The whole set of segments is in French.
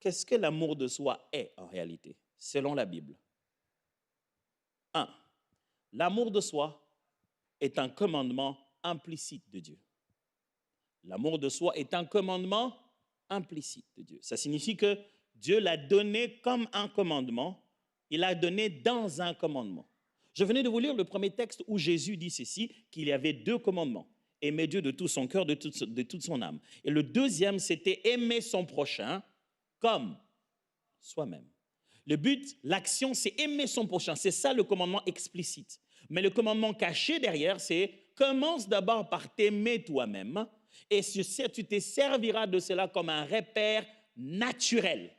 qu'est-ce que l'amour de soi est en réalité, selon la Bible? 1. L'amour de soi est un commandement implicite de Dieu. L'amour de soi est un commandement implicite de Dieu. Ça signifie que Dieu l'a donné comme un commandement, il l'a donné dans un commandement. Je venais de vous lire le premier texte où Jésus dit ceci, qu'il y avait 2 commandements. Aimer Dieu de tout son cœur, de toute son âme. Et le deuxième, c'était aimer son prochain comme soi-même. Le but, l'action, c'est aimer son prochain. C'est ça le commandement explicite. Mais le commandement caché derrière, c'est commence d'abord par t'aimer toi-même et tu te serviras de cela comme un repère naturel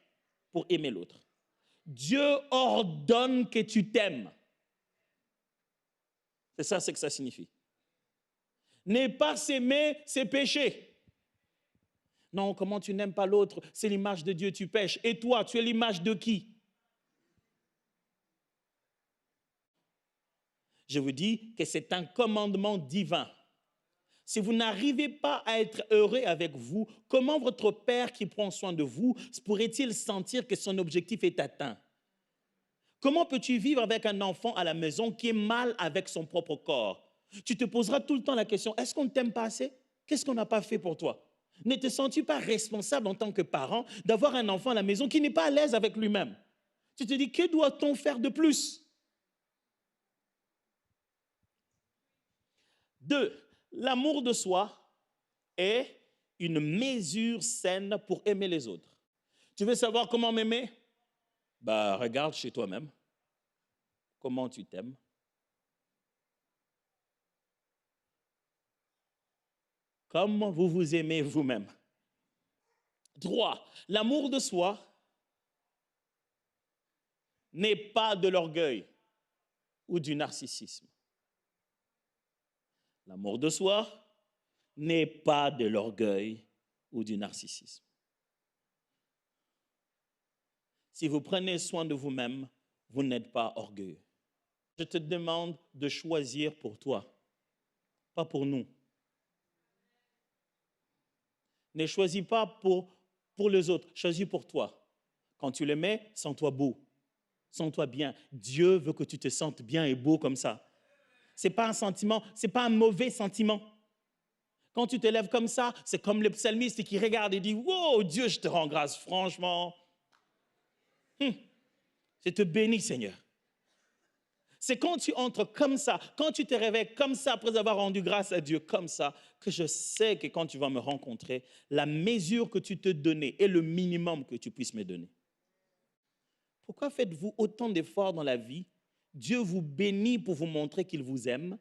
pour aimer l'autre. Dieu ordonne que tu t'aimes. C'est ça ce que ça signifie. Ne pas s'aimer, c'est pécher. Non, comment tu n'aimes pas l'autre? C'est l'image de Dieu, tu pêches. Et toi, tu es l'image de qui? Je vous dis que c'est un commandement divin. Si vous n'arrivez pas à être heureux avec vous, comment votre Père qui prend soin de vous pourrait-il sentir que son objectif est atteint? Comment peux-tu vivre avec un enfant à la maison qui est mal avec son propre corps? Tu te poseras tout le temps la question, est-ce qu'on ne t'aime pas assez? Qu'est-ce qu'on n'a pas fait pour toi? Ne te sens-tu pas responsable en tant que parent d'avoir un enfant à la maison qui n'est pas à l'aise avec lui-même? Tu te dis, que doit-on faire de plus? 2, l'amour de soi est une mesure saine pour aimer les autres. Tu veux savoir comment m'aimer? Regarde chez toi-même. Comment tu t'aimes? Comment vous vous aimez vous-même? 3, l'amour de soi n'est pas de l'orgueil ou du narcissisme. L'amour de soi n'est pas de l'orgueil ou du narcissisme. Si vous prenez soin de vous-même, vous n'êtes pas orgueilleux. Je te demande de choisir pour toi, pas pour nous. Ne choisis pas pour les autres, choisis pour toi. Quand tu le mets, sens-toi beau, sens-toi bien. Dieu veut que tu te sentes bien et beau comme ça. Ce n'est pas un sentiment, ce n'est pas un mauvais sentiment. Quand tu te lèves comme ça, c'est comme le psalmiste qui regarde et dit « Wow, Dieu, je te rends grâce, franchement. Je te bénis, Seigneur. » C'est quand tu entres comme ça, quand tu te réveilles comme ça, après avoir rendu grâce à Dieu comme ça, que je sais que quand tu vas me rencontrer, la mesure que tu te donnais est le minimum que tu puisses me donner. Pourquoi faites-vous autant d'efforts dans la vie? Dieu vous bénit pour vous montrer qu'il vous aime.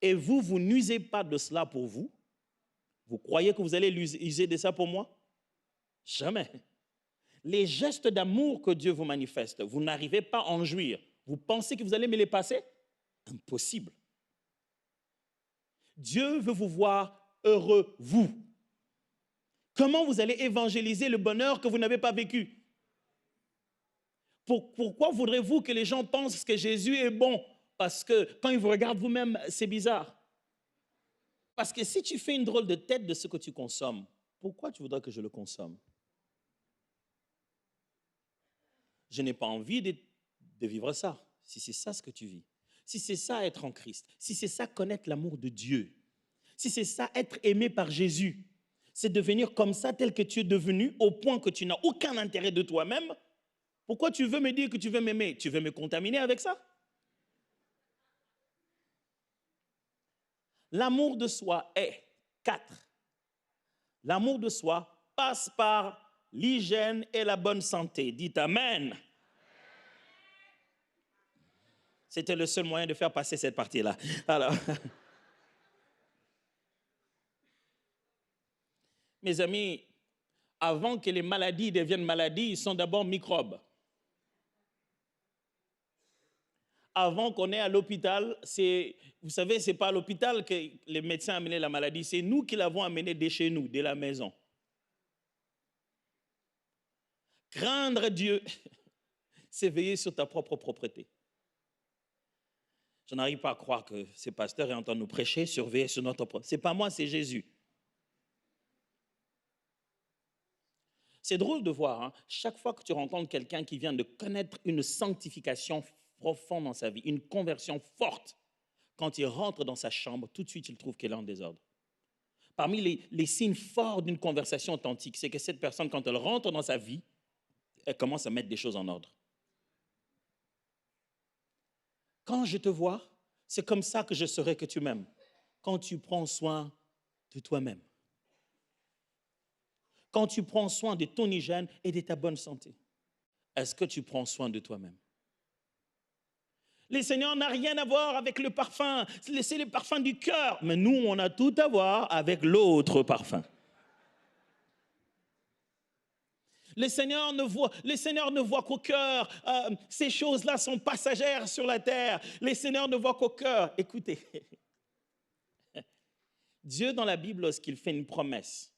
Et vous n'usez pas de cela pour vous. Vous croyez que vous allez user de ça pour moi? Jamais. Les gestes d'amour que Dieu vous manifeste, vous n'arrivez pas à en jouir. Vous pensez que vous allez me les passer? Impossible. Dieu veut vous voir heureux, vous. Comment vous allez évangéliser le bonheur que vous n'avez pas vécu? Pourquoi voudrez-vous que les gens pensent que Jésus est bon? Parce que quand ils vous regardent vous-même, c'est bizarre. Parce que si tu fais une drôle de tête de ce que tu consommes, pourquoi tu voudrais que je le consomme? Je n'ai pas envie de vivre ça, si c'est ça ce que tu vis. Si c'est ça être en Christ, si c'est ça connaître l'amour de Dieu, si c'est ça être aimé par Jésus, c'est devenir comme ça tel que tu es devenu au point que tu n'as aucun intérêt de toi-même. Pourquoi tu veux me dire que tu veux m'aimer? Tu veux me contaminer avec ça? L'amour de soi est 4. L'amour de soi passe par l'hygiène et la bonne santé. Dites Amen. C'était le seul moyen de faire passer cette partie-là. Alors, mes amis, avant que les maladies deviennent maladies, ils sont d'abord microbes. Avant qu'on ait à l'hôpital, vous savez, ce n'est pas à l'hôpital que les médecins amenaient la maladie, c'est nous qui l'avons amenée de chez nous, de la maison. Craindre Dieu, c'est veiller sur ta propre propreté. Je n'arrive pas à croire que ces pasteurs aient entendu nous prêcher, surveiller sur notre propre. Ce n'est pas moi, c'est Jésus. C'est drôle de voir, hein, chaque fois que tu rencontres quelqu'un qui vient de connaître une sanctification profonde dans sa vie, une conversion forte, quand il rentre dans sa chambre, tout de suite, il trouve qu'elle est en désordre. Parmi les signes forts d'une conversation authentique, c'est que cette personne, quand elle rentre dans sa vie, elle commence à mettre des choses en ordre. Quand je te vois, c'est comme ça que je saurai que tu m'aimes. Quand tu prends soin de toi-même. Quand tu prends soin de ton hygiène et de ta bonne santé. Est-ce que tu prends soin de toi-même? Le Seigneur n'a rien à voir avec le parfum. C'est le parfum du cœur. Mais nous, on a tout à voir avec l'autre parfum. Le Seigneur ne voit qu'au cœur. Ces choses-là sont passagères sur la terre. Le Seigneur ne voit qu'au cœur. Écoutez, Dieu dans la Bible, lorsqu'il fait une promesse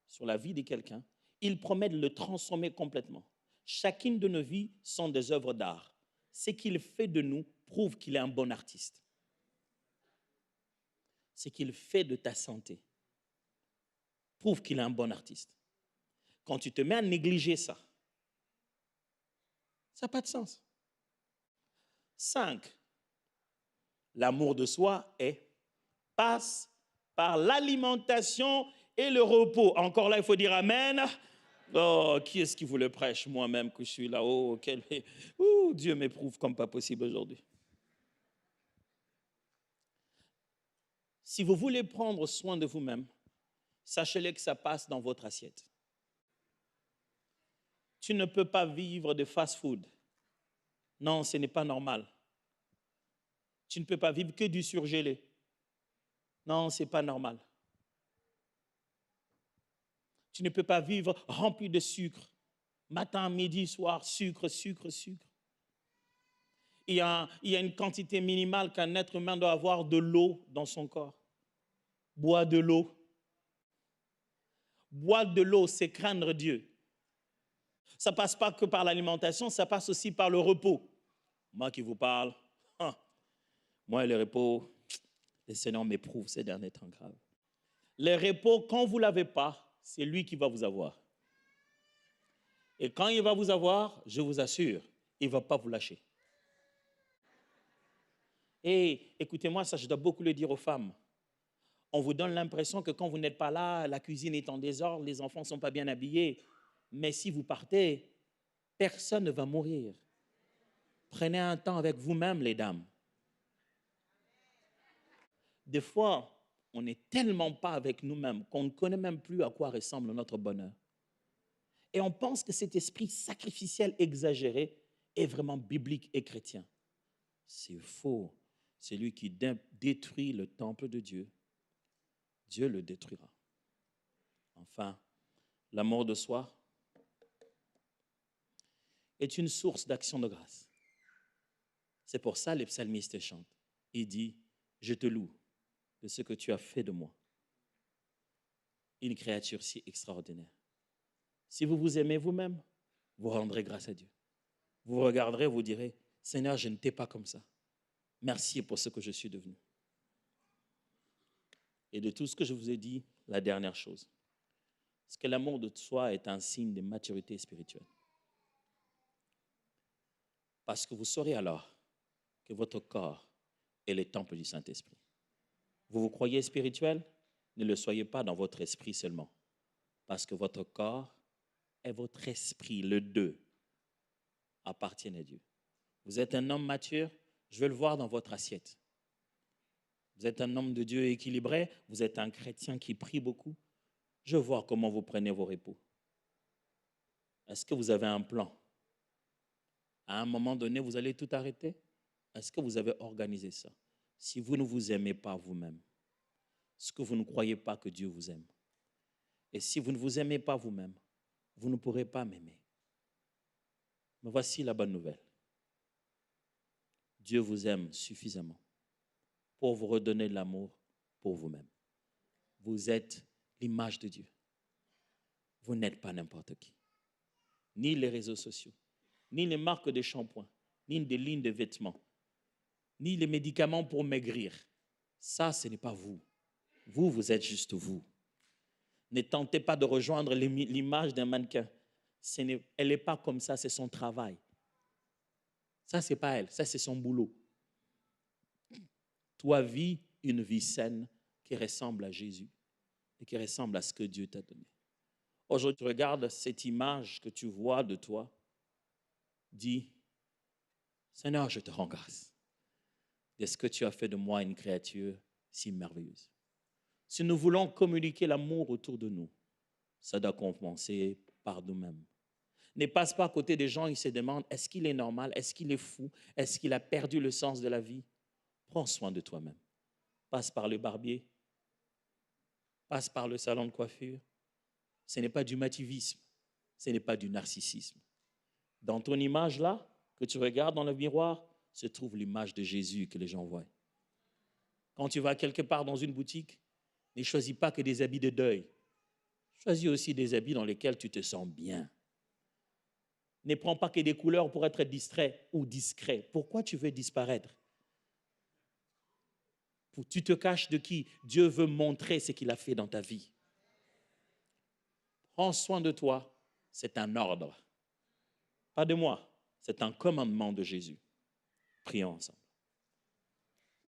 sur la vie de quelqu'un, il promet de le transformer complètement. Chacune de nos vies sont des œuvres d'art. Ce qu'il fait de nous prouve qu'il est un bon artiste. Ce qu'il fait de ta santé prouve qu'il est un bon artiste. Quand tu te mets à négliger ça, ça n'a pas de sens. 5. L'amour de soi passe par l'alimentation et le repos. Encore là, il faut dire Amen. Oh, qui est-ce qui vous le prêche? Moi-même que je suis là. Oh, Dieu m'éprouve comme pas possible aujourd'hui. Si vous voulez prendre soin de vous-même, sachez-le que ça passe dans votre assiette. Tu ne peux pas vivre de fast-food. Non, ce n'est pas normal. Tu ne peux pas vivre que du surgelé. Non, ce n'est pas normal. Tu ne peux pas vivre rempli de sucre. Matin, midi, soir, sucre, sucre, sucre. Il y a une quantité minimale qu'un être humain doit avoir de l'eau dans son corps. Bois de l'eau. Boire de l'eau, c'est craindre Dieu. Ça ne passe pas que par l'alimentation, ça passe aussi par le repos. Moi qui vous parle, moi le repos, le Seigneur m'éprouve ces derniers temps graves. Le repos, quand vous ne l'avez pas, c'est lui qui va vous avoir. Et quand il va vous avoir, je vous assure, il ne va pas vous lâcher. Et écoutez-moi, ça je dois beaucoup le dire aux femmes. On vous donne l'impression que quand vous n'êtes pas là, la cuisine est en désordre, les enfants ne sont pas bien habillés. Mais si vous partez, personne ne va mourir. Prenez un temps avec vous-même, les dames. Des fois, on n'est tellement pas avec nous-mêmes qu'on ne connaît même plus à quoi ressemble notre bonheur. Et on pense que cet esprit sacrificiel exagéré est vraiment biblique et chrétien. C'est faux. C'est lui qui détruit le temple de Dieu. Dieu le détruira. Enfin, l'amour de soi est une source d'action de grâce. C'est pour ça que les psalmistes chantent. Il dit, je te loue de ce que tu as fait de moi. Une créature si extraordinaire. Si vous vous aimez vous-même, vous rendrez grâce à Dieu. Vous regarderez, vous direz, Seigneur, je ne t'ai pas comme ça. Merci pour ce que je suis devenu. Et de tout ce que je vous ai dit, la dernière chose, c'est que l'amour de soi est un signe de maturité spirituelle. Parce que vous saurez alors que votre corps est le temple du Saint-Esprit. Vous vous croyez spirituel? Ne le soyez pas dans votre esprit seulement. Parce que votre corps et votre esprit, les deux, appartiennent à Dieu. Vous êtes un homme mature, je veux le voir dans votre assiette. Vous êtes un homme de Dieu équilibré, vous êtes un chrétien qui prie beaucoup. Je veux voir comment vous prenez vos repos. Est-ce que vous avez un plan? À un moment donné, vous allez tout arrêter? Est-ce que vous avez organisé ça? Si vous ne vous aimez pas vous-même, est-ce que vous ne croyez pas que Dieu vous aime? Et si vous ne vous aimez pas vous-même, vous ne pourrez pas m'aimer. Mais voici la bonne nouvelle. Dieu vous aime suffisamment pour vous redonner de l'amour pour vous-même. Vous êtes l'image de Dieu. Vous n'êtes pas n'importe qui. Ni les réseaux sociaux, ni les marques de shampoing, ni des lignes de vêtements, ni les médicaments pour maigrir. Ça, ce n'est pas vous. Vous, vous êtes juste vous. Ne tentez pas de rejoindre l'image d'un mannequin. Elle n'est pas comme ça, c'est son travail. Ça, ce n'est pas elle, ça, c'est son boulot. Toi, vis une vie saine qui ressemble à Jésus et qui ressemble à ce que Dieu t'a donné. Aujourd'hui, tu regardes cette image que tu vois de toi, dis, Seigneur, je te rends grâce de ce que tu as fait de moi une créature si merveilleuse. Si nous voulons communiquer l'amour autour de nous, ça doit commencer par nous-mêmes. Ne passe pas à côté des gens, ils se demandent, est-ce qu'il est normal, est-ce qu'il est fou, est-ce qu'il a perdu le sens de la vie? Prends soin de toi-même. Passe par le barbier, passe par le salon de coiffure. Ce n'est pas du mativisme, ce n'est pas du narcissisme. Dans ton image là, que tu regardes dans le miroir, se trouve l'image de Jésus que les gens voient. Quand tu vas quelque part dans une boutique, ne choisis pas que des habits de deuil. Choisis aussi des habits dans lesquels tu te sens bien. Ne prends pas que des couleurs pour être distrait ou discret. Pourquoi tu veux disparaître? Tu te caches de qui? Dieu veut montrer ce qu'il a fait dans ta vie. Prends soin de toi, c'est un ordre. Pas de moi, c'est un commandement de Jésus. Prions ensemble.